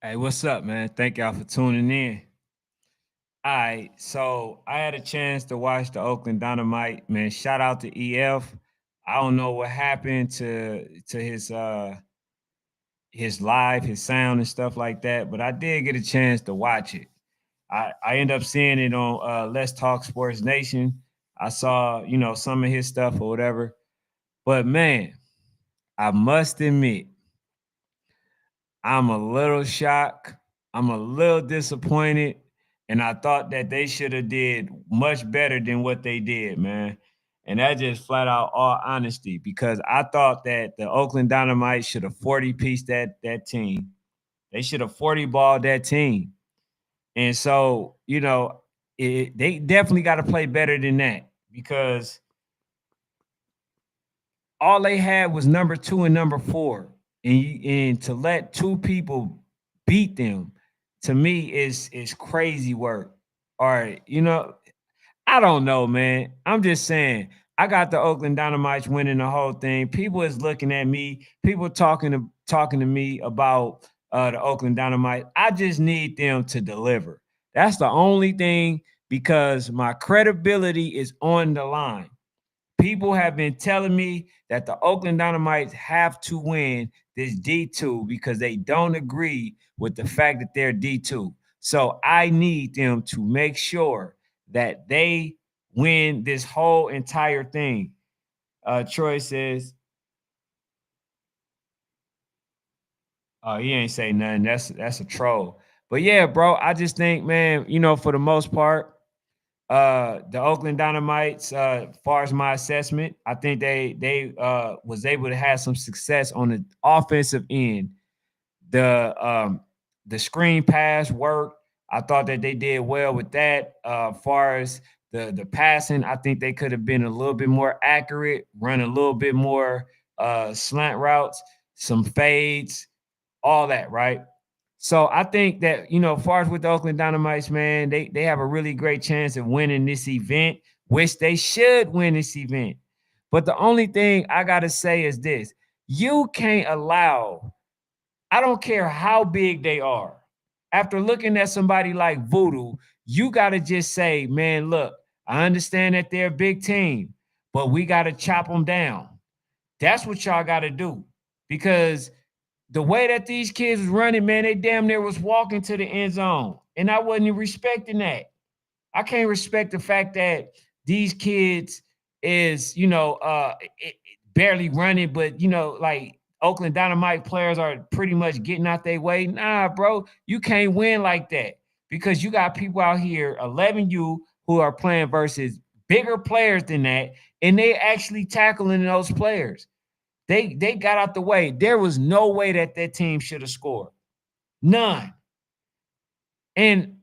Hey, what's up, man? Thank y'all for tuning in. All right, so I had a chance to watch the Oakland Dynamite. Man, shout out to EF. I don't know what happened to his live, his sound and stuff like that, but I did get a chance to watch it. I end up seeing it on Let's Talk Sports Nation. I saw, some of his stuff or whatever. But man, I must admit, I'm a little shocked. I'm a little disappointed, and I thought that they should have did much better than what they did, man. And that just flat out all honesty, because I thought that the Oakland Dynamite should have 40 piece that team. They should have 40 balled that team. And so, they definitely got to play better than that, because all they had was number 2 and number 4, and to let two people beat them, to me, is crazy work. All right, I don't know, man. I'm just saying. I got the Oakland Dynamites winning the whole thing. People is looking at me. People talking to me about the Oakland Dynamite. I just need them to deliver. That's the only thing, because my credibility is on the line. People have been telling me that the Oakland Dynamites have to win this D2 because they don't agree with the fact that they're D2. So I need them to make sure that they win this whole entire thing. Troy says, "Oh, he ain't say nothing. That's a troll." But yeah, bro, I just think, man, for the most part, the Oakland Dynamites, far as my assessment, I think they was able to have some success on the offensive end. The screen pass work, I thought that they did well with that. Far as the passing, I think they could have been a little bit more accurate, run a little bit more slant routes, some fades, all that, right? So I think that, far as with the Oakland Dynamites, man, they have a really great chance of winning this event, which they should win this event. But the only thing I gotta say is this: you can't allow, I don't care how big they are. After looking at somebody like Voodoo, you got to just say, man, look, I understand that they're a big team, but we got to chop them down. That's what y'all got to do, because the way that these kids was running, man, they damn near was walking to the end zone, and I wasn't respecting that. I can't respect the fact that these kids is, barely running, but like Oakland Dynamite players are pretty much getting out their way. Nah, bro, you can't win like that, because you got people out here, 11U, who are playing versus bigger players than that, and they actually tackling those players. They got out the way. There was no way that that team should have scored. None. And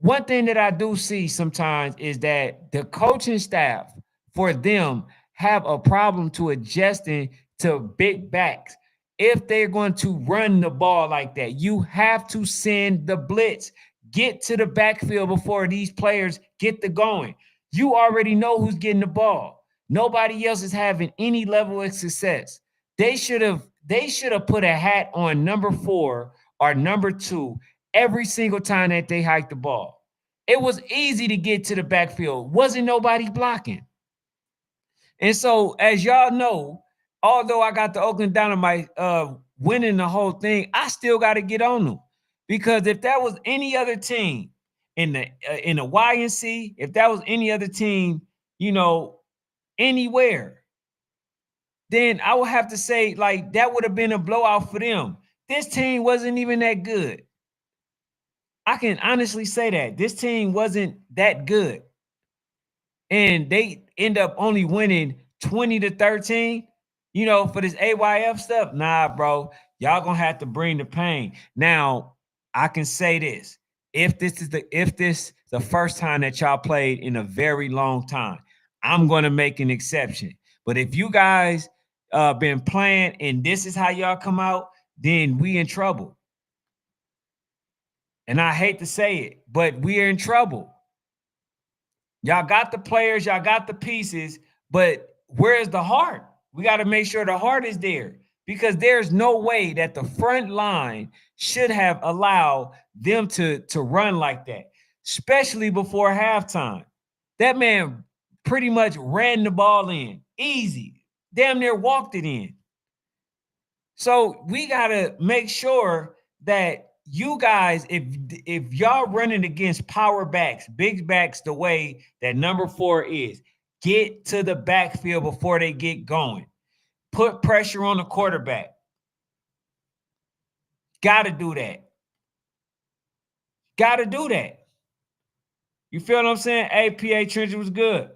one thing that I do see sometimes is that the coaching staff, for them, have a problem to adjusting to big backs. If they're going to run the ball like that, you have to send the blitz. Get to the backfield before these players get the going. You already know who's getting the ball. Nobody else is having any level of success. They should have put a hat on number 4 or number 2 every single time that they hiked the ball. It was easy to get to the backfield. Wasn't nobody blocking. And so, as y'all know, although I got the Oakland Dynamite winning the whole thing, I still got to get on them, because if that was any other team in the YNC, if that was any other team, you know, anywhere, then I would have to say, like, that would have been a blowout for them. This team wasn't even that good. I can honestly say that this team wasn't that good, and they end up only winning 20-13. For this AYF stuff, nah, bro, y'all gonna have to bring the pain. Now, I can say this: if this the first time that y'all played in a very long time, I'm gonna make an exception. But if you guys been playing and this is how y'all come out, then we in trouble. And I hate to say it, but we are in trouble. Y'all got the players, y'all got the pieces, but where's the heart? We got to make sure the heart is there. because there's no way that the front line should have allowed them to run like that, especially before halftime. That man pretty much ran the ball in easy, damn near walked it in. So we gotta make sure that you guys, if y'all running against power backs, big backs, the way that number 4 is, get to the backfield before they get going. Put pressure on the quarterback. Gotta do that. Gotta do that. You feel what I'm saying? APA Trench was good.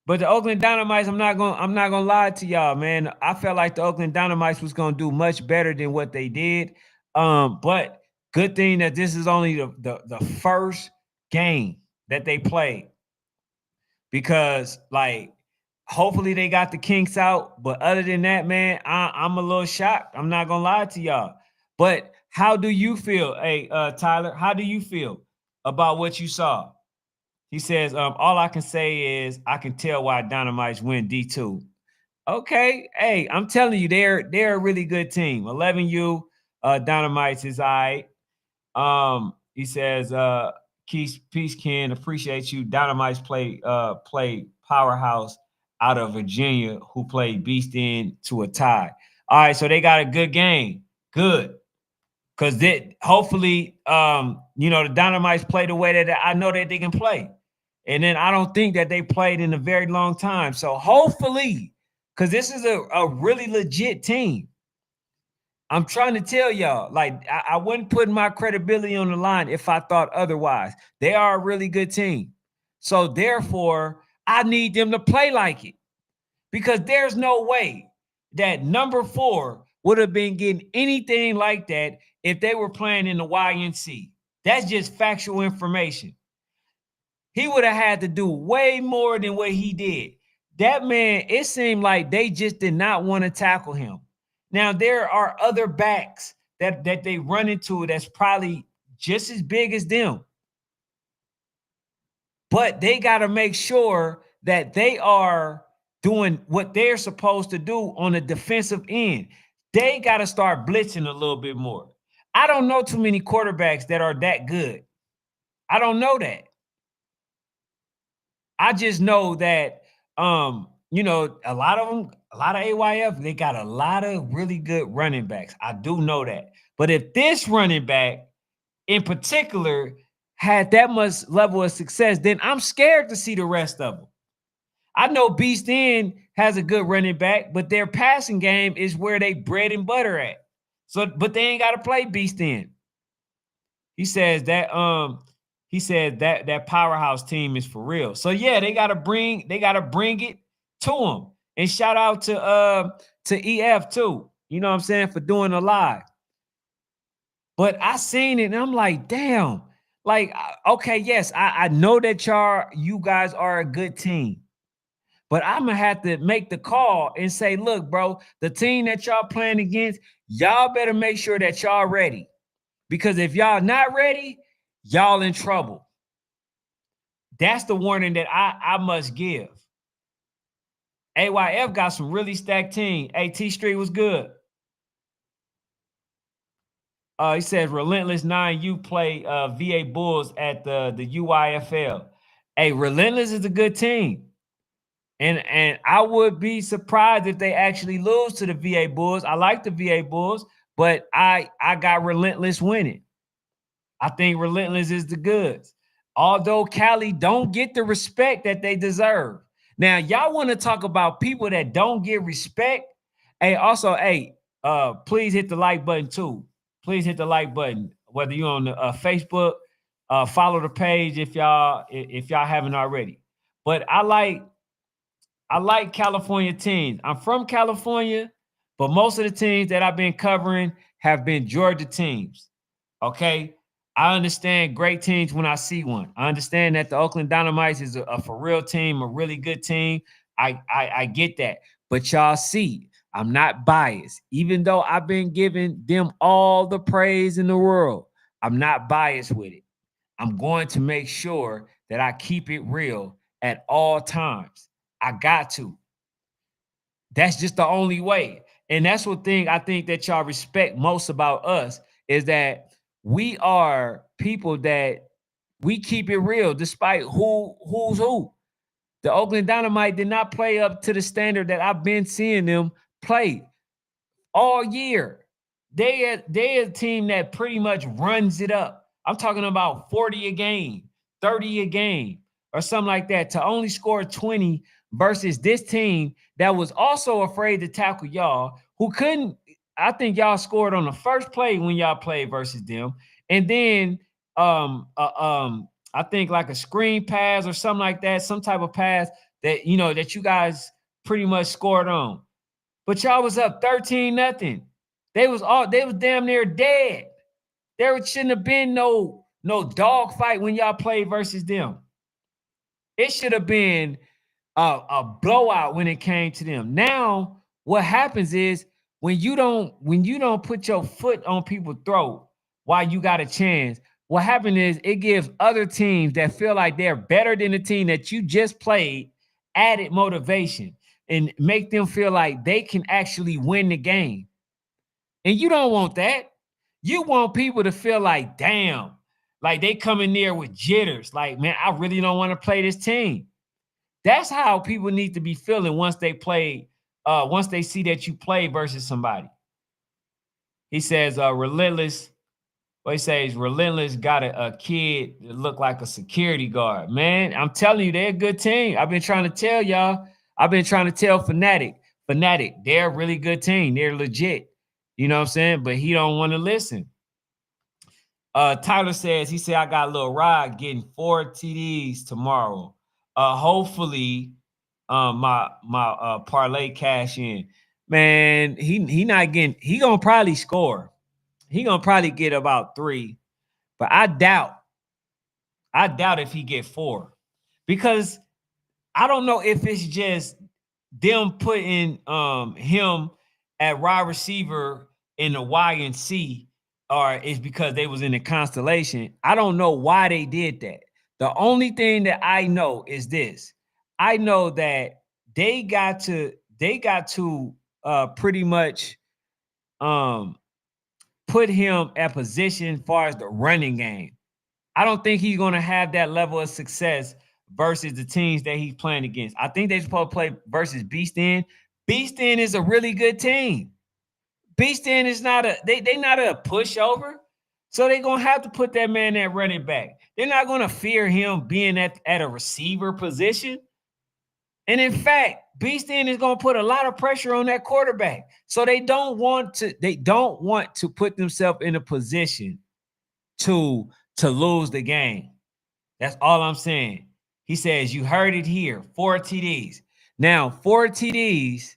But the Oakland Dynamites, I'm not gonna lie to y'all, man. I felt like the Oakland Dynamites was gonna do much better than what they did. But good thing that this is only the first game that they played, because like hopefully they got the kinks out. But other than that, man, I'm a little shocked. I'm not gonna lie to y'all. But how do you feel, hey Tyler? How do you feel about what you saw? He says, all I can say is I can tell why Dynamites win D2. Okay. Hey, I'm telling you, they're a really good team. 11U Dynamites is all right. He says, Peace Ken, appreciate you. Dynamites play powerhouse out of Virginia who played Beast in to a tie. All right, so they got a good game. Good. Because hopefully, the Dynamites play the way that I know that they can play. And then I don't think that they played in a very long time. So hopefully, because this is a really legit team. I'm trying to tell y'all, like, I wouldn't put my credibility on the line if I thought otherwise. They are a really good team. So therefore, I need them to play like it, because there's no way that number 4 would have been getting anything like that if they were playing in the YNC. That's just factual information. He would have had to do way more than what he did. That man, it seemed like they just did not want to tackle him. Now, there are other backs that they run into that's probably just as big as them. But they got to make sure that they are doing what they're supposed to do on the defensive end. They got to start blitzing a little bit more. I don't know too many quarterbacks that are that good. I don't know that. I just know that a lot of them, a lot of AYF, they got a lot of really good running backs. I do know that. But if this running back in particular had that much level of success, then I'm scared to see the rest of them. I know Beast End has a good running back, but their passing game is where they bread and butter at. So, but they ain't got to play Beast End. He says that powerhouse team is for real. So yeah, they gotta bring it to them. And shout out to EF too. You know what I'm saying, for doing a live. But I seen it and I'm like, damn. Like, okay, yes, I know that you guys are a good team. But I'm gonna have to make the call and say, look, bro, the team that y'all playing against, y'all better make sure that y'all ready. Because if y'all not ready, y'all in trouble. That's the warning that I must give. AYF got some really stacked team. AT Street was good. He says Relentless 9U play VA Bulls at the UIFL. Hey, Relentless is a good team. And I would be surprised if they actually lose to the VA Bulls. I like the VA Bulls, but I got Relentless winning. I think Relentless is the goods. Although Cali don't get the respect that they deserve. Now, y'all want to talk about people that don't get respect? Hey, also, please hit the like button too. Please hit the like button. Whether you're on the Facebook, follow the page if y'all haven't already. But I like California teams. I'm from California, but most of the teams that I've been covering have been Georgia teams. Okay. I understand great teams when I see one. I understand that the Oakland Dynamites is a for real team, a really good team. I get that. But y'all see, I'm not biased. Even though I've been giving them all the praise in the world, I'm not biased with it. I'm going to make sure that I keep it real at all times. I got to. That's just the only way. And that's what thing I think that y'all respect most about us is that we are people that we keep it real despite who's who. The Oakland Dynamite did not play up to the standard that I've been seeing them play all year. They a team that pretty much runs it up. I'm talking about 40 a game, 30 a game, or something like that to only score 20 versus this team that was also afraid to tackle y'all, who couldn't. I think y'all scored on the first play when y'all played versus them, and then I think like a screen pass or something like that, some type of pass that that you guys pretty much scored on. But y'all was up 13 nothing. They was damn near dead. There shouldn't have been no dog fight when y'all played versus them. It should have been a blowout when it came to them. Now, what happens is when you don't put your foot on people's throat while you got a chance, what happens is it gives other teams that feel like they're better than the team that you just played added motivation and make them feel like they can actually win the game. And you don't want that. You want people to feel like, damn, like they coming there with jitters. Like, man, I really don't want to play this team. That's how people need to be feeling once they see that you play versus somebody. He says, relentless. What he says, relentless got a kid that look like a security guard. Man, I'm telling you, they're a good team. I've been trying to tell y'all. I've been trying to tell Fanatic, they're a really good team. They're legit. You know what I'm saying? But he don't want to listen. Tyler says, he said, I got a little ride getting 4 TDs tomorrow. Hopefully, my parlay cash in. Man, he not getting, he gonna probably score. He gonna probably get about 3, but I doubt if he get 4 because I don't know if it's just them putting him at wide receiver in the Y and C, or it's because they was in the constellation. I don't know why they did that. The only thing that I know is this. I know that they got to pretty much um put him at position as far as the running game. I don't think he's going to have that level of success versus the teams that he's playing against. I think they're supposed to play versus Beast End. Beast End is a really good team. Beast End is not they not a pushover. So they're gonna have to put that man at running back. They're not gonna fear him being at a receiver position. And in fact, Beast End is gonna put a lot of pressure on that quarterback. So they don't want to put themselves in a position to lose the game. That's all I'm saying. He says, you heard it here, 4 TDs. Now, 4 TDs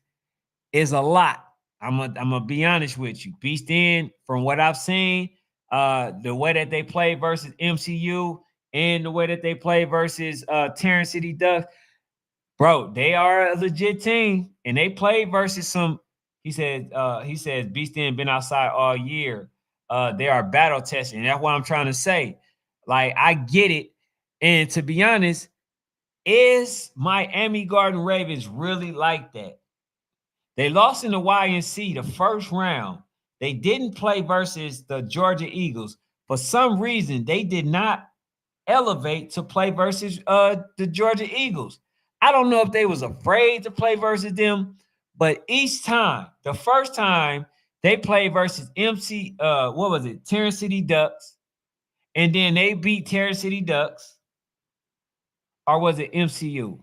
is a lot. I'm gonna be honest with you. Beast In, from what I've seen, the way that they play versus MCU and the way that they play versus Terrence City Ducks, bro, they are a legit team. And they play versus some. He says Beast In been outside all year. They are battle testing. That's what I'm trying to say. Like, I get it. And to be honest, is Miami Garden Ravens really like that? They lost in the YNC the first round. They didn't play versus the Georgia Eagles. For some reason, they did not elevate to play versus the Georgia Eagles. I don't know if they was afraid to play versus them, but each time, the first time they played versus what was it, Terrence City Ducks, and then they beat Terrence City Ducks, or was it MCU?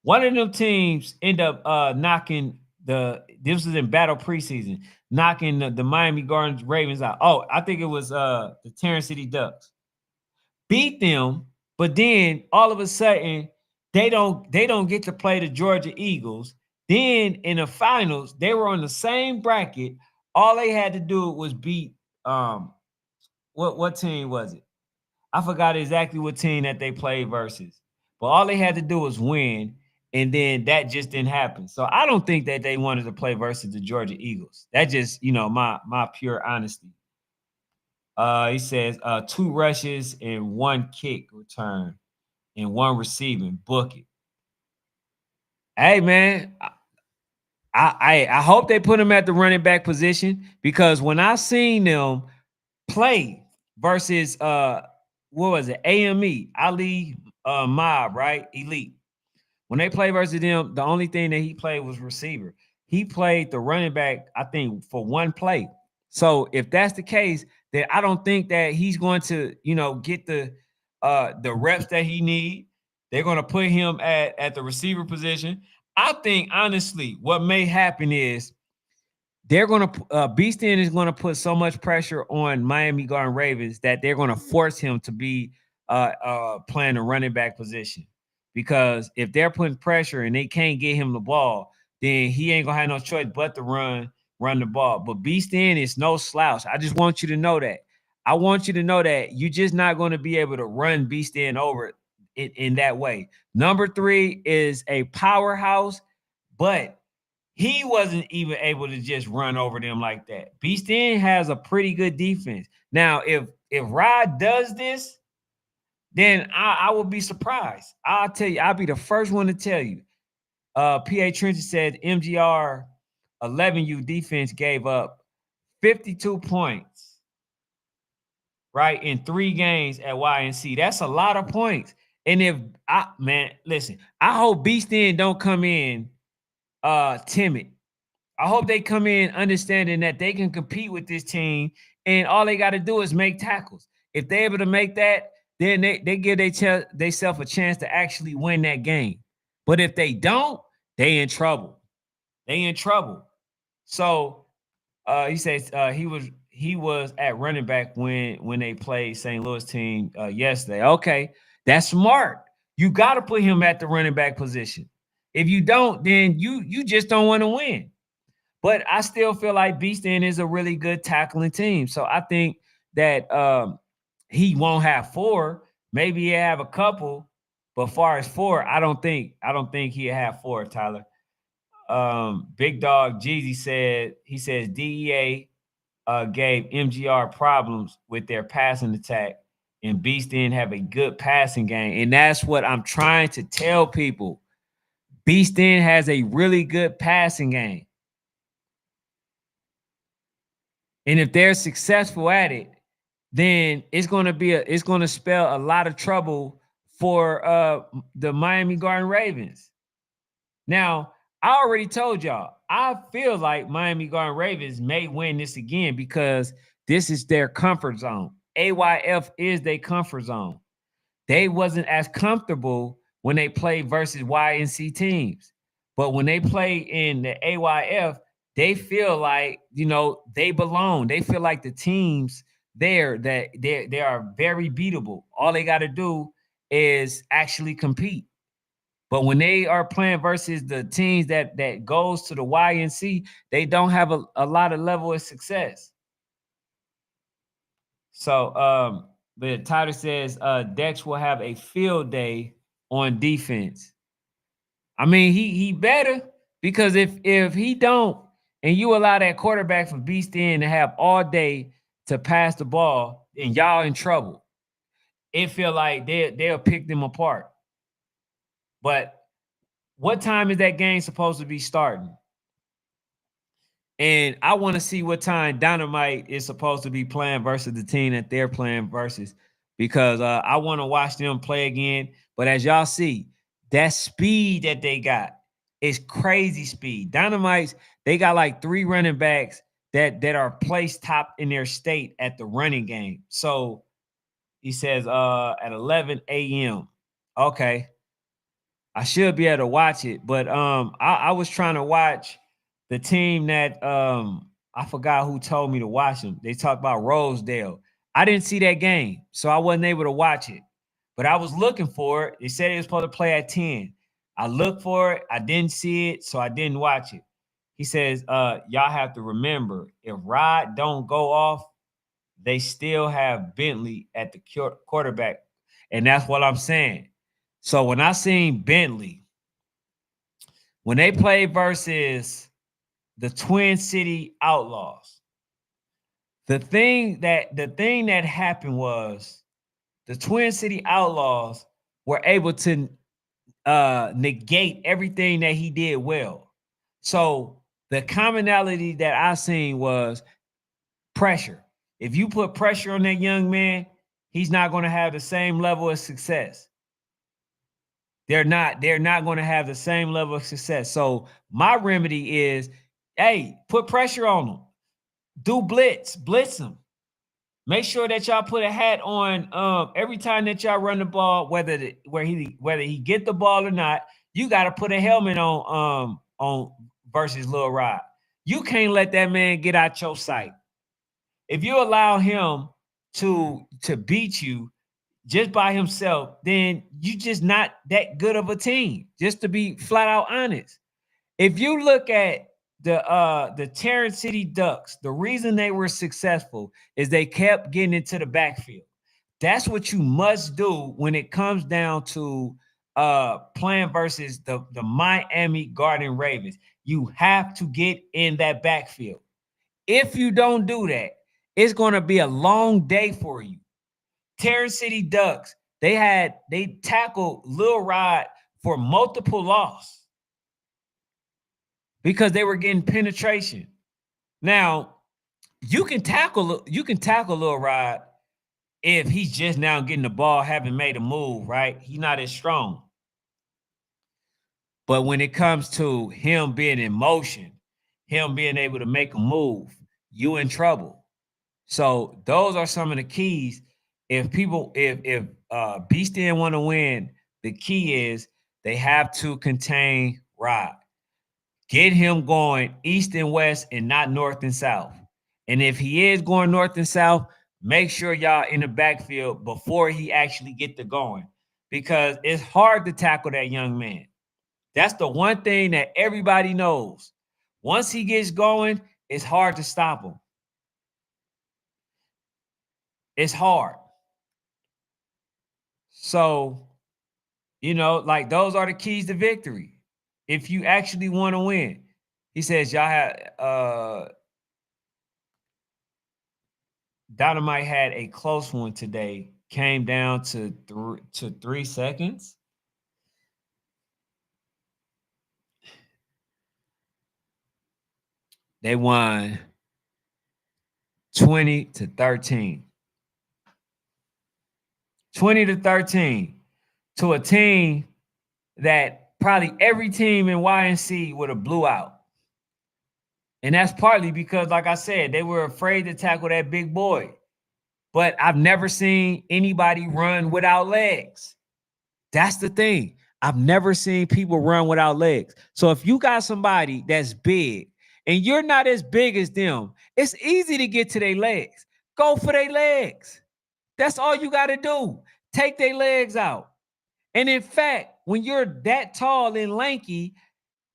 One of them teams end up knocking this was in battle preseason, knocking the Miami Gardens Ravens out. Oh, I think it was the Terrence City Ducks. Beat them, but then all of a sudden they don't get to play the Georgia Eagles. Then in the finals, they were on the same bracket. All they had to do was beat what team was it? I forgot exactly what team that they played versus, but all they had to do was win, and then that just didn't happen. So I don't think that they wanted to play versus the Georgia Eagles. That just, my pure honesty. He says 2 rushes and 1 kick return and 1 receiving. Book it. Hey man, I hope they put him at the running back position because when I seen them play versus what was it? AME, Ali Mob, right? Elite. When they play versus them, the only thing that he played was receiver. He played the running back, I think, for one play. So if that's the case, then I don't think that he's going to, get the reps that he need. They're going to put him at the receiver position. I think honestly, what may happen is they're going to Beaston is going to put so much pressure on Miami Garden Ravens that they're going to force him to be playing the running back position because if they're putting pressure and they can't get him the ball, then he ain't gonna have no choice but to run the ball. But Beaston is no slouch. I just want you to know that. I want you to know that you're just not going to be able to run Beaston over in that way. Number 3 is a powerhouse, but he wasn't even able to just run over them like that. Beastin has a pretty good defense. Now, if Rod does this, then I will be surprised. I'll tell you, I'll be the first one to tell you. PA Trench said MGR 11U defense gave up 52 points, right, in 3 games at YNC. That's a lot of points. And if listen, I hope Beastin don't come in timid. I hope they come in understanding that they can compete with this team, and all they got to do is make tackles. If they're able to make that, then they give themselves a chance to actually win that game. But if they don't, they in trouble. They in trouble. So he says he was at running back when they played St. Louis team yesterday. Okay, that's smart. You got to put him at the running back position. If you don't, then you just don't want to win. But I still feel like Beaston is a really good tackling team. So I think that he won't have 4. Maybe he'll have a couple. But far as 4, I don't think he'll have 4, Tyler. Big Dog Jeezy says DEA gave MGR problems with their passing attack, and Beaston have a good passing game. And that's what I'm trying to tell people. Beaston has a really good passing game. And if they're successful at it, then it's going to spell a lot of trouble for the Miami Garden Ravens. Now, I already told y'all, I feel like Miami Garden Ravens may win this again because this is their comfort zone. AYF is their comfort zone. They wasn't as comfortable when they played versus YNC teams. But when they play in the AYF, they feel like, they belong. They feel like the teams there that they are very beatable. All they got to do is actually compete. But when they are playing versus the teams that goes to the YNC, they don't have a lot of level of success. So the title says Dex will have a field day on defense. I mean, he better, because if he don't, and you allow that quarterback from Beast in to have all day to pass the ball, then y'all in trouble. It feel like they'll pick them apart. But what time is that game supposed to be starting? And I want to see what time Dynamite is supposed to be playing versus the team that they're playing versus, because I want to watch them play again. But as y'all see, that speed that they got is crazy speed. Dynamites, they got like 3 running backs that are placed top in their state at the running game. So he says at 11 a.m. Okay. I should be able to watch it, but I was trying to watch the team that I forgot who told me to watch them. They talked about Rosedale. I didn't see that game, so I wasn't able to watch it. But I was looking for it. They said it was supposed to play at 10. I looked for it, I didn't see it, so I didn't watch it. He says, y'all have to remember, if Rod don't go off, they still have Bentley at the quarterback. And that's what I'm saying. So when I seen Bentley, when they played versus the Twin City Outlaws, the thing that happened was the Twin City Outlaws were able to negate everything that he did well. So The commonality that I seen was pressure. If you put pressure on that young man, he's not going to have the same level of success. They're not going to have the same level of success. So my remedy is, hey, put pressure on them. Do blitz them. Make sure that y'all put a hat on every time that y'all run the ball, whether he get the ball or not. You got to put a helmet on versus Lil Rod. You can't let that man get out your sight. If you allow him to beat you just by himself, then you just not that good of a team. Just to be flat out honest. If you look at the Terrence City Ducks, the reason they were successful is they kept getting into the backfield. That's what you must do when it comes down to playing versus the Miami Garden Ravens. You have to get in that backfield. If you don't do that, it's going to be a long day for you. Terrence City Ducks, they tackled Lil Rod for multiple loss because they were getting penetration. Now, you can tackle Lil Rod if he's just now getting the ball, haven't made a move, right? He's not as strong. But when it comes to him being in motion, him being able to make a move, you in trouble. So those are some of the keys. If Beast End want to win, the key is they have to contain Rod. Get him going east and west and not north and south. And if he is going north and south, make sure y'all in the backfield before he actually get to going, because it's hard to tackle that young man. That's the one thing that everybody knows. Once he gets going, it's hard to stop him. It's hard. So, like those are the keys to victory. If you actually want to win, he says, y'all have Dynamite had a close one today. Came down to 3 seconds. They won 20-13. 20-13 to a team that probably every team in YNC would have blew out. And that's partly because, like I said, they were afraid to tackle that big boy. But I've never seen anybody run without legs. That's the thing. I've never seen people run without legs. So if you got somebody that's big and you're not as big as them, it's easy to get to their legs. Go for their legs. That's all you got to do. Take their legs out. And in fact, when you're that tall and lanky,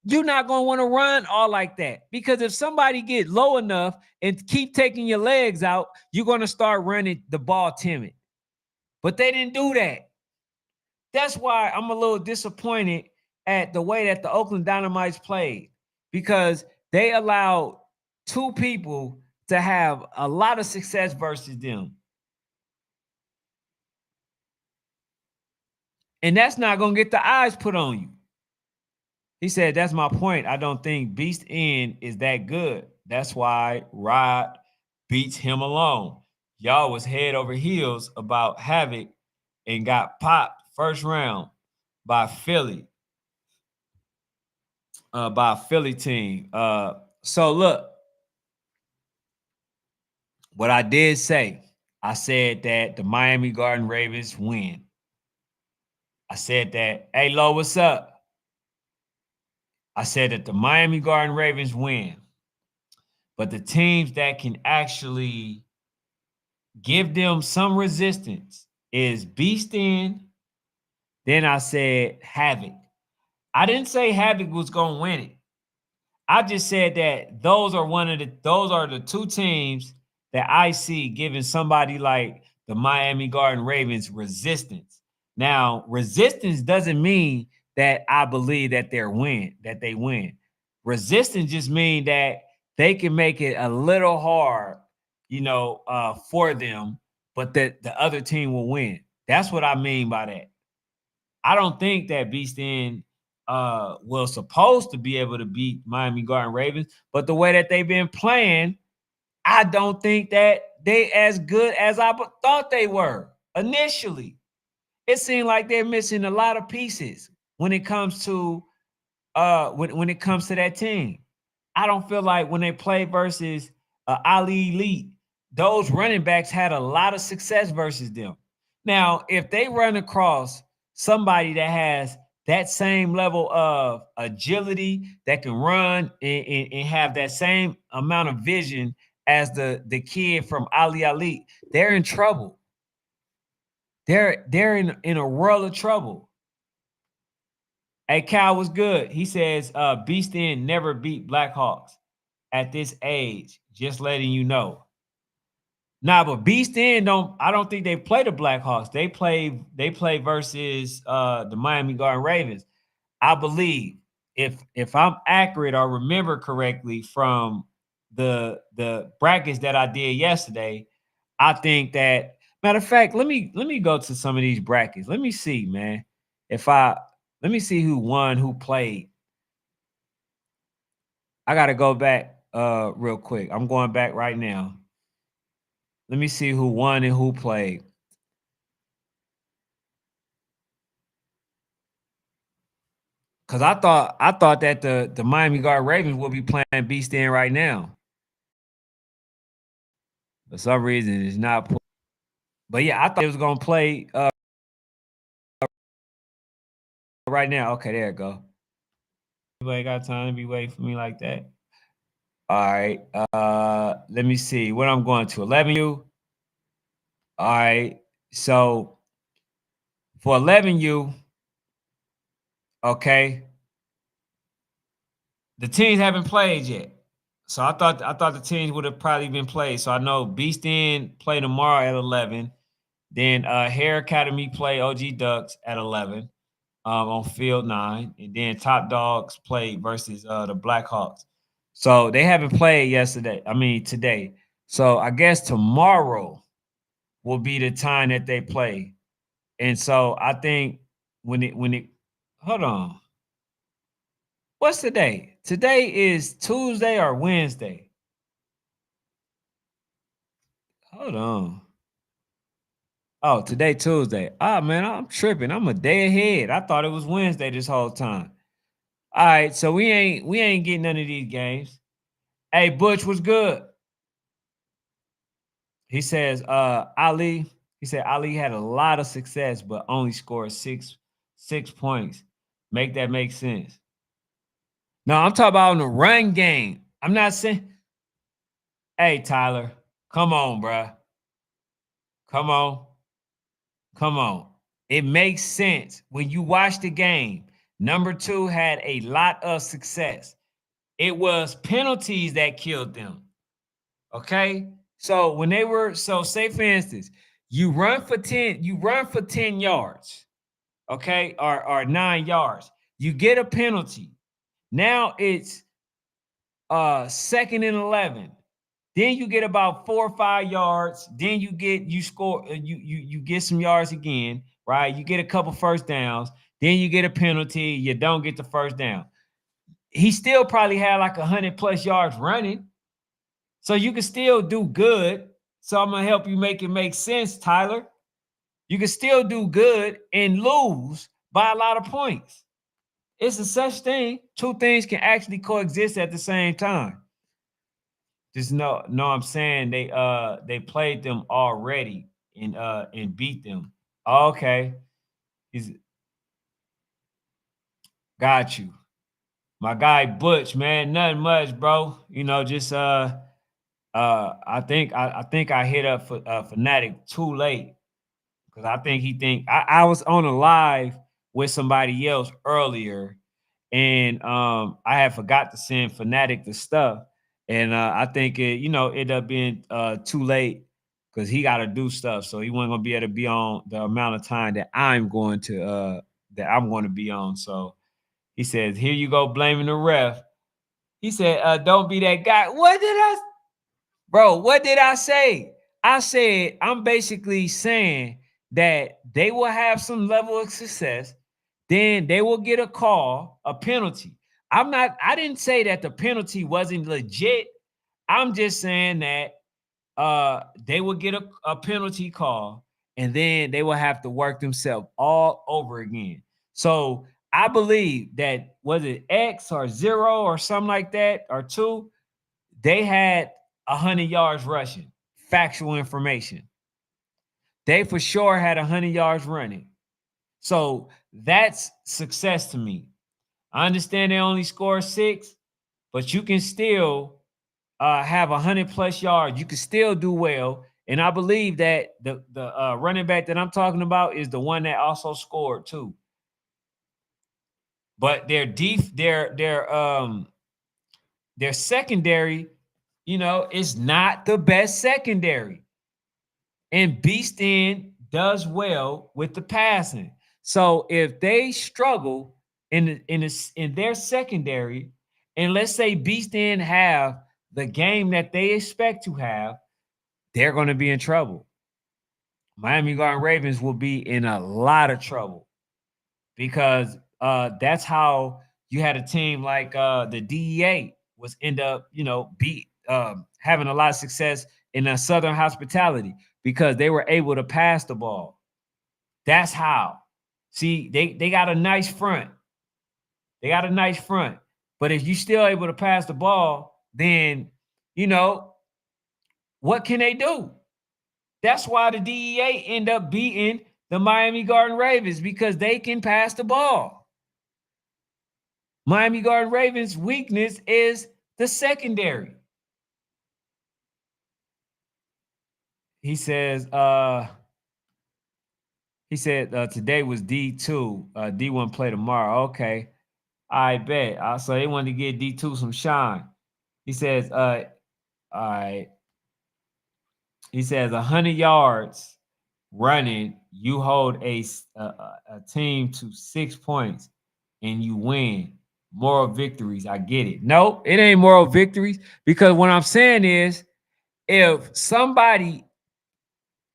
you're not going to want to run all like that, because if somebody get low enough and keep taking your legs out, you're going to start running the ball timid. But they didn't do that. That's why I'm a little disappointed at the way that the Oakland Dynamites played, because they allowed two people to have a lot of success versus them. And that's not going to get the eyes put on you. He said, that's my point. I don't think Beast End is that good. That's why Rod beats him alone. Y'all was head over heels about Havoc and got popped first round by Philly. By a Philly team. So look, what I did say, I said that the Miami Garden Ravens win. I said that, hey, Lo, what's up? I said that the Miami Garden Ravens win. But the teams that can actually give them some resistance is Beast In. Then I said Havoc. I didn't say Havoc was going to win it. I just said that those are the two teams that I see giving somebody like the Miami Garden Ravens resistance. Now, resistance doesn't mean that I believe that they win. Resistance just means that they can make it a little hard, for them, but that the other team will win. That's what I mean by that. I don't think that Beast In was supposed to be able to beat Miami Garden Ravens, but the way that they've been playing, I don't think that they as good as I thought they were initially. It seemed like they're missing a lot of pieces when it comes to when it comes to that team. I don't feel like when they play versus Ali Elite, those running backs had a lot of success versus them. Now, if they run across somebody that has that same level of agility that can run and have that same amount of vision as the kid from Ali Elite, they're in trouble. They're in a world of trouble. Hey, Cal was good. He says, Beast End never beat Blackhawks at this age. Just letting you know. Nah, but Beast End I don't think they play the Blackhawks. They play versus the Miami Garden Ravens. I believe if I'm accurate or remember correctly from the brackets that I did yesterday, I think that matter of fact, let me go to some of these brackets. Let me see, man. If I let me see who won, who played. I gotta go back real quick. I'm going back right now. Let me see who won and who played. Cause I thought that the Miami Garden Ravens will be playing Beast in right now. For some reason, it's not. But yeah, I thought it was gonna play right now. Okay, there it go. Anybody got time to be waiting for me like that? All right. Let me see what I'm going to 11U. All right. So for 11U, okay, the teams haven't played yet. So I thought the teams would have probably been played. So I know Beast End play tomorrow at 11. Then Hair Academy play OG Ducks at 11 on field 9. And then Top Dogs play versus the Blackhawks. So they haven't played today. So I guess tomorrow will be the time that they play. And so I think when it hold on. What's today? Today is Tuesday or Wednesday. Hold on. Oh, today Tuesday. Ah, man, I'm tripping. I'm a day ahead. I thought it was Wednesday this whole time. All right, so we ain't getting none of these games. Hey, Butch was good. He says, Ali. He said Ali had a lot of success, but only scored six points. Make that make sense. No, I'm talking about in the run game. I'm not saying. Hey, Tyler, come on, bruh. Come on. Come on. It makes sense when you watch the game. Number two had a lot of success. It was penalties that killed them. Okay. So when they were, so say for instance, you run for 10 yards, okay, or 9 yards. You get a penalty. Now it's second and 11. Then you get about 4 or 5 yards. Then you score you get some yards again, right? You get a couple first downs. Then you get a penalty. You don't get the first down. He still probably had like 100+ yards running, so you can still do good. So I'm gonna help you make it make sense, Tyler. You can still do good and lose by a lot of points. It's a such thing. Two things can actually coexist at the same time. Just no, I'm saying they played them already and beat them. Okay. He's got you. My guy Butch, man, nothing much, bro. Just I think I hit up for Fanatic too late because I think I was on a live with somebody else earlier, and I had forgot to send Fanatic the stuff, and I think it ended up being too late because he got to do stuff, so he wasn't gonna be able to be on the amount of time that I'm going to be on. So he says, "Here you go, blaming the ref." He said, "Don't be that guy." What did I, bro? What did I say? I said I'm basically saying that they will have some level of success. then they will get a call, a penalty. I didn't say that the penalty wasn't legit. I'm just saying that they will get a penalty call, and then they will have to work themselves all over again. So I believe that, was it X or zero or something like that, or two, they had 100 yards rushing. Factual information. They for sure had 100 yards running. So that's success to me. I understand they only scored six, but you can still have 100 plus yards. You can still do well. And I believe that the running back that I'm talking about is the one that also scored too. But their secondary, is not the best secondary. And Beastin does well with the passing. So if they struggle in their secondary, and let's say Beastin have the game that they expect to have, they're going to be in trouble. Miami Garden Ravens will be in a lot of trouble, because that's how you had a team like the DEA was end up, beat having a lot of success in the Southern Hospitality, because they were able to pass the ball. That's how. See, they got a nice front. They got a nice front. But if you still able to pass the ball, then you know what can they do? That's why the DEA end up beating the Miami Garden Ravens, because they can pass the ball. Miami Garden Ravens' weakness is the secondary. He says, today was D2. D1 play tomorrow. Okay. I bet. So they wanted to get D2 some shine. He says, all right. He says 100 yards running, you hold a team to 6 points and you win. Moral victories. I get it. No, it ain't moral victories, because what I'm saying is, if somebody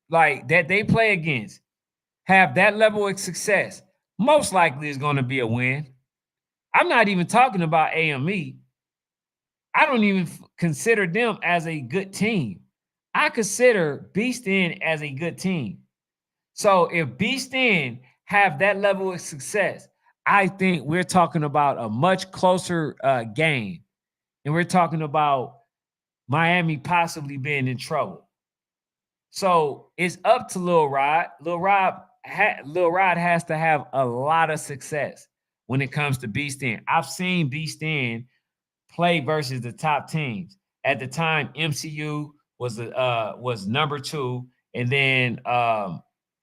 like that they play against have that level of success, most likely it's going to be a win. I'm not even talking about AME. I don't even consider them as a good team. I consider Beast In as a good team. So if Beast In have that level of success, I think we're talking about a much closer game. And we're talking about Miami possibly being in trouble. So it's up to Lil Rod. Lil Rod has to have a lot of success when it comes to Beast In. I've seen Beast In play versus the top teams. At the time, MCU was number two, and then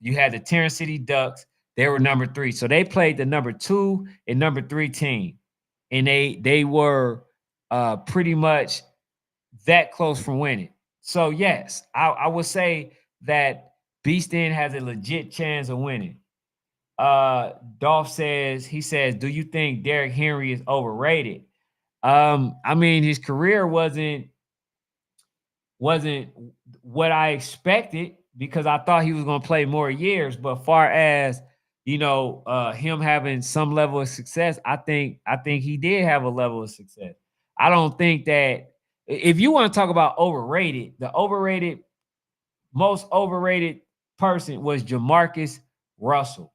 you had the Terrence City Ducks. They were number three, so they played the number two and number three team, and they were pretty much that close from winning. So yes, I would say that Beast In has a legit chance of winning. Dolph says, do you think Derrick Henry is overrated? I mean, his career wasn't what I expected, because I thought he was going to play more years. But far as him having some level of success, I think he did have a level of success. I don't think that, if you want to talk about overrated, most overrated person was Jamarcus Russell.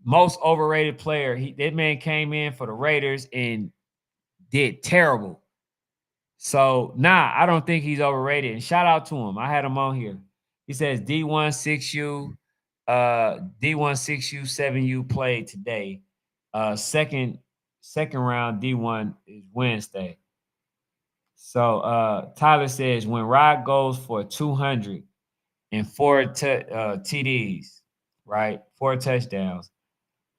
Most overrated player. That man came in for the Raiders and did terrible. So I don't think he's overrated. And shout out to him. I had him on here. He says D1 6U, D1 6U 7U played today. Second round D1 is Wednesday. So Tyler says, when Rod goes for 200 and four TDs, right? 4 touchdowns,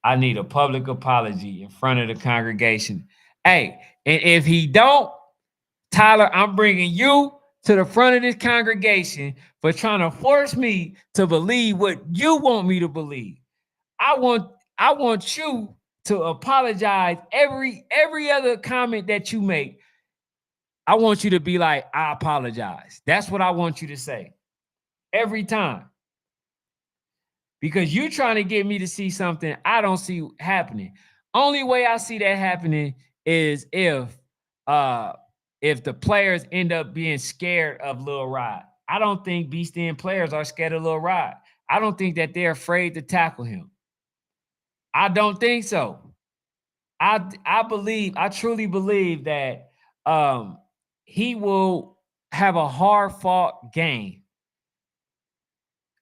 I need a public apology in front of the congregation. Hey, and if he don't, Tyler, I'm bringing you to the front of this congregation for trying to force me to believe what you want me to believe. I want I want you to apologize every other comment that you make. I want you to be like, I apologize. That's what I want you to say every time. because you're trying to get me to see something I don't see happening. Only way I see that happening is uh if the players end up being scared of Lil Rod. I don't think Beast End players are scared of Lil Rod. I don't think that they're afraid to tackle him. I don't think so. I truly believe that he will have a hard fought game.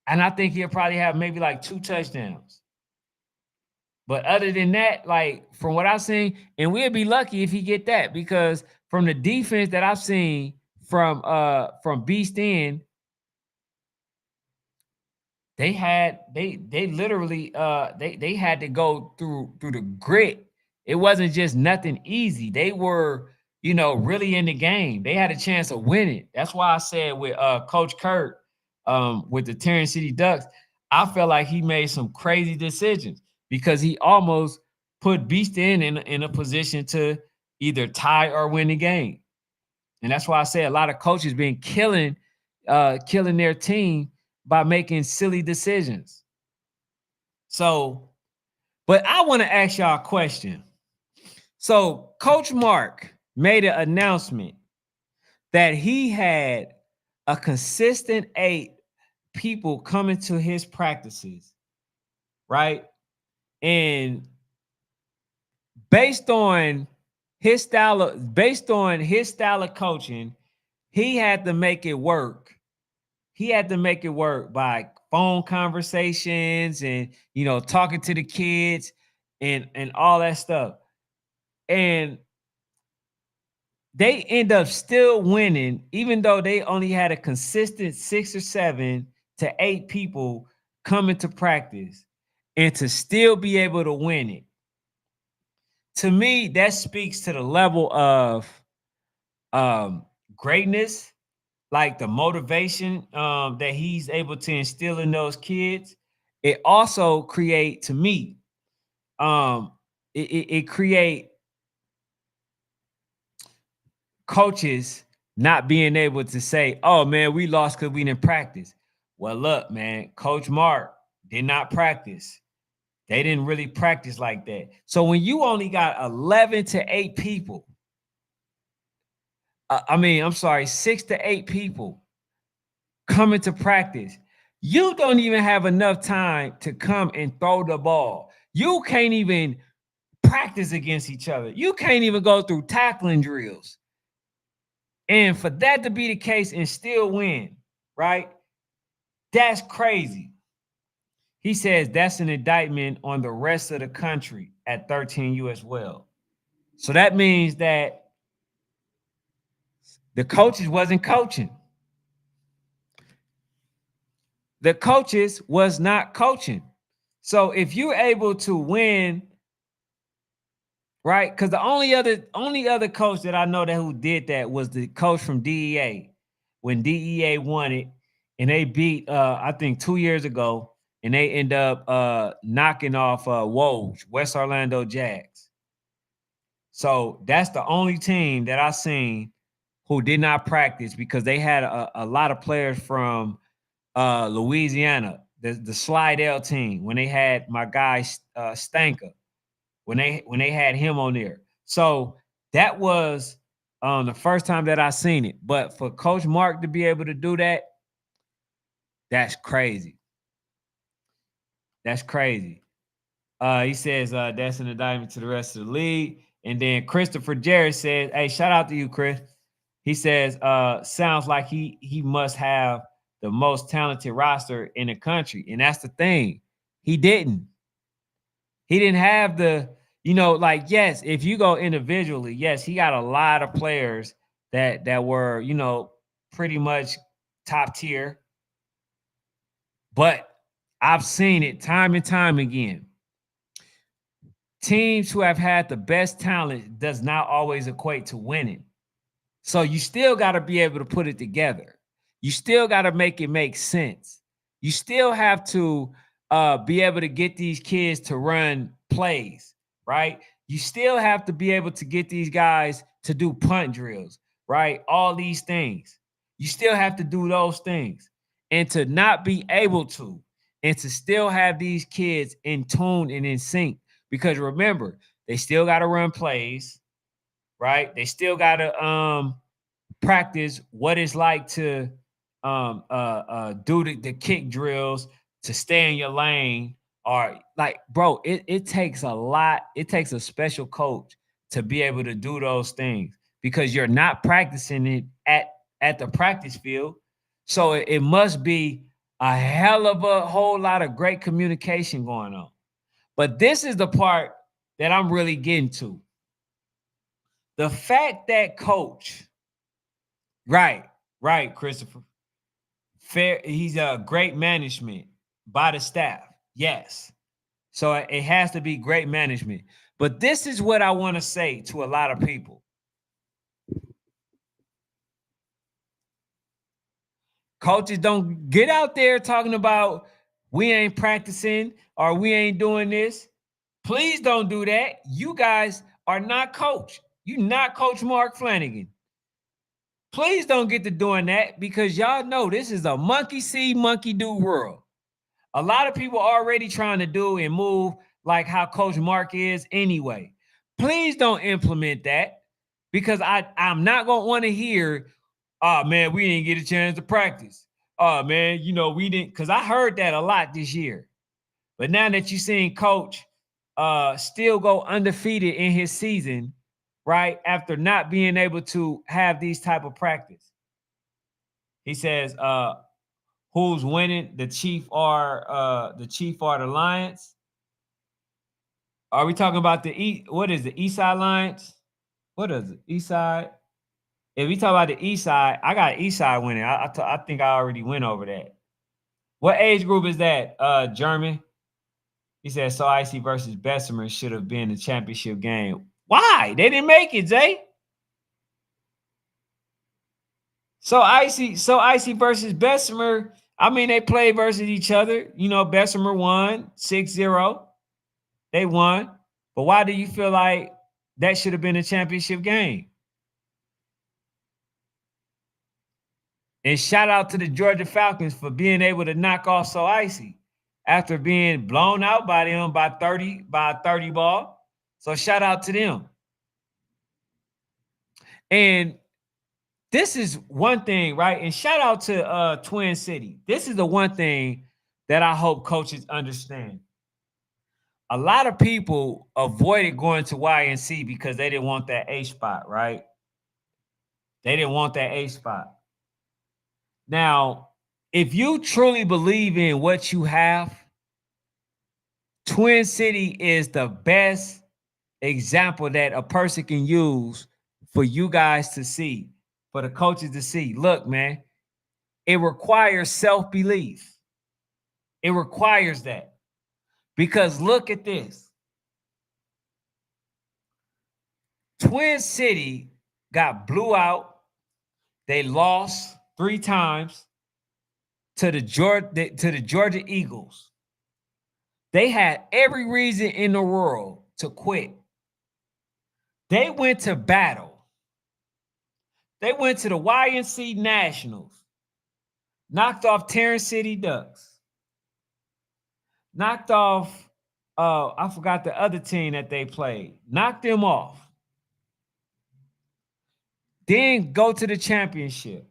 And I think he'll probably have maybe like 2 touchdowns. But other than that, like from what I've seen, and we'll be lucky if he get that, because from the defense that I've seen from Beast End, they literally they had to go through the grit. It wasn't just nothing easy. They were, really in the game. They had a chance of winning. That's why I said with Coach Kurt, with the Terrence City Ducks, I felt like he made some crazy decisions because he almost put Beast in a position to either tie or win the game. And that's why I say a lot of coaches been killing their team by making silly decisions. So, but I want to ask y'all a question. So, Coach Mark made an announcement that he had a consistent 8 people coming to his practices, right? And based on his style of coaching, he had to make it work. He had to make it work by phone conversations and talking to the kids and all that stuff. And they end up still winning, even though they only had a consistent 6 or 7 to 8 people coming to practice, and to still be able to win it. To me, that speaks to the level of um, greatness, like the motivation that he's able to instill in those kids. It also create, to me, um, it create coaches not being able to say, "Oh man, we lost because we didn't practice." Well, look, man, Coach Mark did not practice. They didn't really practice like that. So when you only got 11 to 8 people, I'm sorry, 6 to 8 people coming to practice, you don't even have enough time to come and throw the ball. You can't even practice against each other. You can't even go through tackling drills. And for that to be the case and still win, right? That's crazy. He says that's an indictment on the rest of the country at 13U as well. So that means that the coaches wasn't coaching. The coaches was not coaching. So if you're able to win, right? Because the only other coach that I know that who did that was the coach from DEA when DEA won it, and they beat I think 2 years ago, and they end up knocking off Woj, West Orlando Jags. So that's the only team that I seen who did not practice, because they had a lot of players from Louisiana, the Slidell team, when they had my guy Stanker, when they had him on there. So that was the first time that I seen it. But for Coach Mark to be able to do that, that's crazy. That's crazy. He says that's an indictment to the rest of the league. And then Christopher Jarrett says, "Hey, shout out to you, Chris." He says, "Sounds like he must have the most talented roster in the country." And that's the thing. He didn't. He didn't have like, yes, if you go individually, yes, he got a lot of players that were, pretty much top tier. But I've seen it time and time again. Teams who have had the best talent does not always equate to winning. So you still got to be able to put it together. You still got to make it make sense. You still have to be able to get these kids to run plays, right? You still have to be able to get these guys to do punt drills, right? All these things. You still have to do those things. And to not be able to and to still have these kids in tune and in sync. Because remember, they still got to run plays, right? They still got to practice what it's like to do the kick drills, to stay in your lane. Or like, bro, it takes a lot. It takes a special coach to be able to do those things because you're not practicing it at the practice field. So it must be a hell of a whole lot of great communication going on. But this is the part that I'm really getting to. The fact that coach, right, right, Christopher, fair, he's a great management by the staff. Yes. So it has to be great management. But this is what I want to say to a lot of people. Coaches don't get out there talking about we ain't practicing or we ain't doing this. Please don't do that. You guys are not coach. You not Coach Mark Flanagan. Please don't get to doing that because y'all know this is a monkey see, monkey do world. A lot of people already trying to do and move like how Coach Mark is anyway. Please don't implement that because I'm not gonna want to hear, oh man, we didn't get a chance to practice. Oh man, we didn't, because I heard that a lot this year. But now that you're seeing Coach still go undefeated in his season, right? After not being able to have these type of practice. He says, who's winning? The Chief are the Lions. Are we talking about the East? What is the East Side Lions? What is it? East Side? If we talk about the East Side, I got East Side winning. I think I already went over that. What age group is that, German? He said, so Icy versus Bessemer should have been the championship game. Why? They didn't make it, Jay. So Icy versus Bessemer. I mean, they played versus each other. Bessemer won 6-0. They won. But why do you feel like that should have been a championship game? And shout out to the Georgia Falcons for being able to knock off So Icy after being blown out by them by 30 ball. So shout out to them. And this is one thing, right? And shout out to Twin City. This is the one thing that I hope coaches understand. A lot of people avoided going to YNC because they didn't want that A spot, right? They didn't want that A spot. Now, if you truly believe in what you have, Twin City is the best example that a person can use for you guys to see, for the coaches to see. Look, man, it requires self-belief. It requires that. Because look at this. Twin City got blew out. They lost 3 times to the Georgia Eagles. They had every reason in the world to quit. They went to battle. They went to the YNC Nationals, knocked off Terrence City Ducks, knocked off, I forgot the other team that they played, knocked them off. Then go to the championship,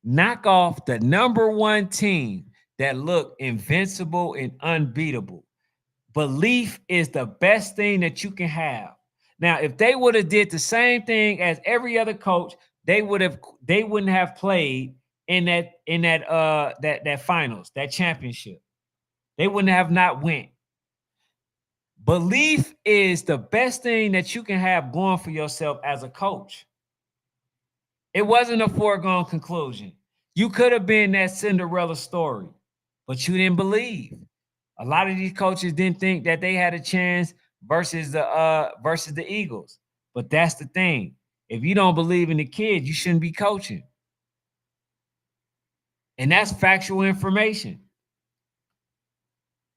knock off the number 1 team that looked invincible and unbeatable. Belief is the best thing that you can have. Now, if they would have did the same thing as every other coach, they wouldn't have played in that finals, that championship. They wouldn't have not went. Belief is the best thing that you can have going for yourself as a coach. It wasn't a foregone conclusion. You could have been that Cinderella story, but you didn't believe. A lot of these coaches didn't think that they had a chance versus the Eagles. But that's the thing. If you don't believe in the kid, you shouldn't be coaching. And that's factual information.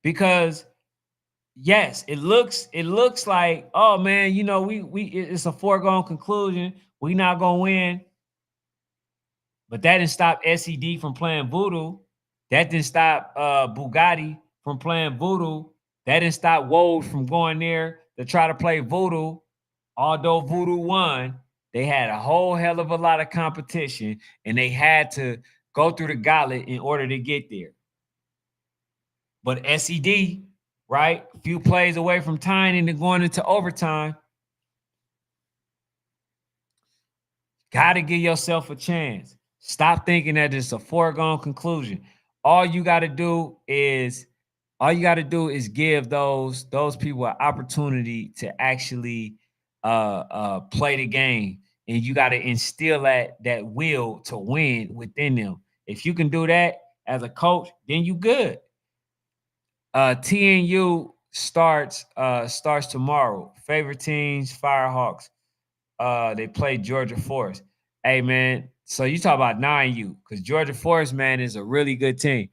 Because yes, it looks like, oh man, we it's a foregone conclusion. We not gonna win. But that didn't stop SED from playing voodoo. That didn't stop Bugatti from playing voodoo. That didn't stop Woj from going there to try to play voodoo. Although voodoo won, they had a whole hell of a lot of competition, and they had to go through the gauntlet in order to get there. But SED, right, a few plays away from tying and going into overtime. Got to give yourself a chance. Stop thinking that it's a foregone conclusion. All you got to do is give those people an opportunity to actually play the game, and you got to instill that will to win within them. If you can do that as a coach, then you good. TNU starts tomorrow. Favorite teams: Firehawks. They play Georgia Forest. Hey man, so you talk about 9U because Georgia Forest, man, is a really good team.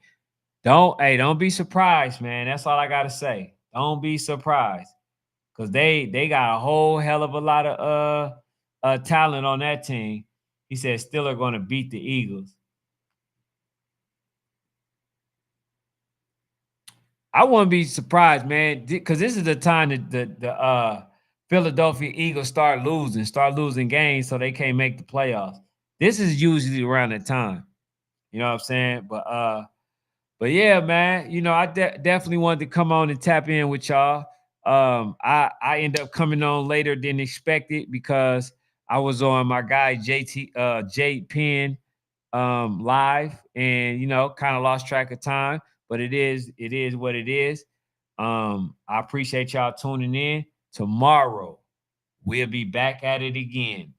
Don't be surprised, man. That's all I gotta say. Don't be surprised. Cause they got a whole hell of a lot of talent on that team. He said still are gonna beat the Eagles. I wouldn't be surprised, man, because this is the time that the Philadelphia Eagles start losing games, so they can't make the playoffs. This is usually around the time, you know what I'm saying? But yeah, man, I definitely wanted to come on and tap in with y'all. I end up coming on later than expected because I was on my guy J Penn live, and kind of lost track of time, but it is what it is. I appreciate y'all tuning in. Tomorrow we'll be back at it again.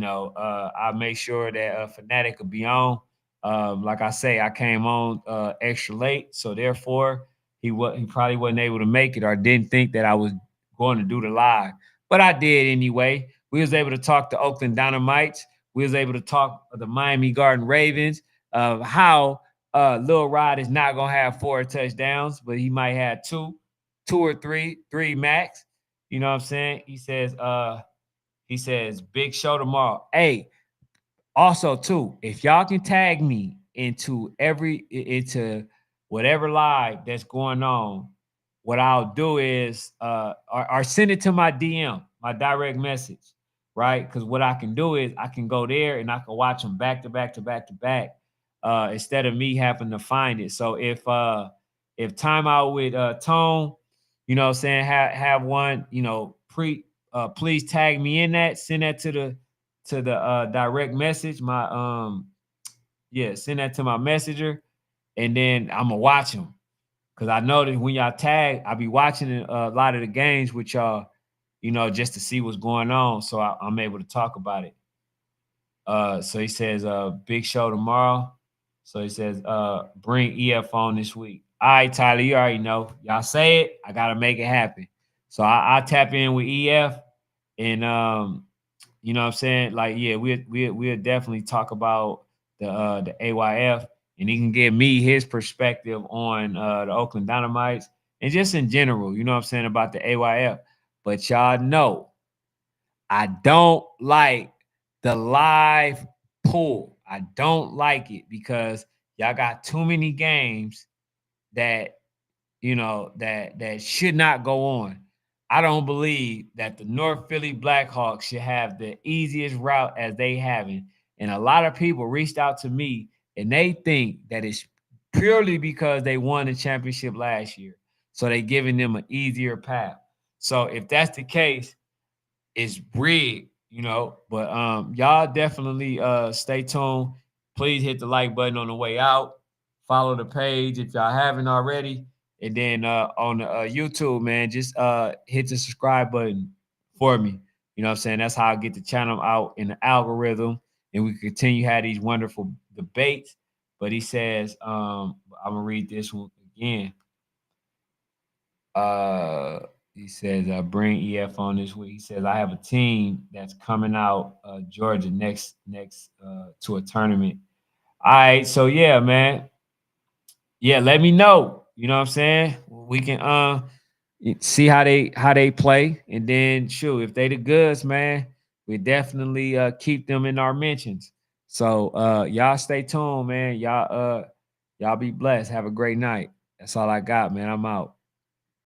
I'll make sure that Fanatic will be on. Like I say, I came on extra late, so therefore he probably wasn't able to make it or didn't think that I was going to do the live, but I did anyway. We was able to talk to Oakland Dynamites. We was able to talk the Miami Garden Ravens of how Lil Rod is not gonna have 4 touchdowns, but he might have two or three max. You know what I'm saying? He says big show tomorrow. Hey, also, too, if y'all can tag me into whatever live that's going on, what I'll do is or send it to my DM, my direct message, right? Because what I can do is I can go there and I can watch them back to back to back to back, instead of me having to find it. So if timeout with Tone, what I'm saying, have one, please tag me in that, send that to the direct message, my send that to my messenger, and then I'm gonna watch them because I know that when y'all tag, I be watching a lot of the games with y'all, just to see what's going on, so I'm able to talk about it. So he says, big show tomorrow. So he says, bring EF on this week. All right, Tyler, you already know. Y'all say it, I gotta make it happen. So I tap in with EF, and you know what I'm saying? Like, yeah, we'll definitely talk about the AYF, and he can give me his perspective on the Oakland Dynamites and just in general, you know what I'm saying, about the AYF. But y'all know I don't like the live pool. I don't like it because y'all got too many games that that should not go on. I don't believe that the North Philly Blackhawks should have the easiest route as they having. And a lot of people reached out to me and they think that it's purely because they won the championship last year. So they giving them an easier path. So if that's the case, it's rigged, But y'all definitely stay tuned. Please hit the like button on the way out. Follow the page if y'all haven't already. And then on the YouTube, man, just hit the subscribe button for me. You know what I'm saying? That's how I get the channel out in the algorithm. And we continue to have these wonderful debates. But he says, I'm gonna read this one again. Uh he says, bring EF on this week. He says, I have a team that's coming out Georgia next to a tournament. All right, so yeah, man. Yeah, let me know. You know what I'm saying? We can see how they play. And then shoot, if they the goods, man, we definitely keep them in our mentions. So y'all stay tuned, man. Y'all be blessed. Have a great night. That's all I got, man. I'm out.